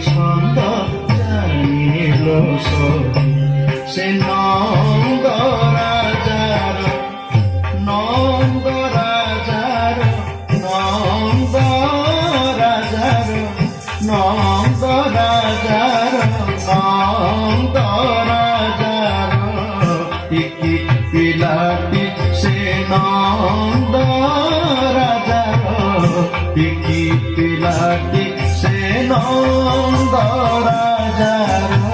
ছন্দ জানিল সে নন্দ রাজার নন্দ রাজার নন্দ রাজার নন্দ রাজার নন্দ রাজার টিকি পিলাটি সে নন্দ রাজার টিকি পিলাটি সে নন্দ রাজার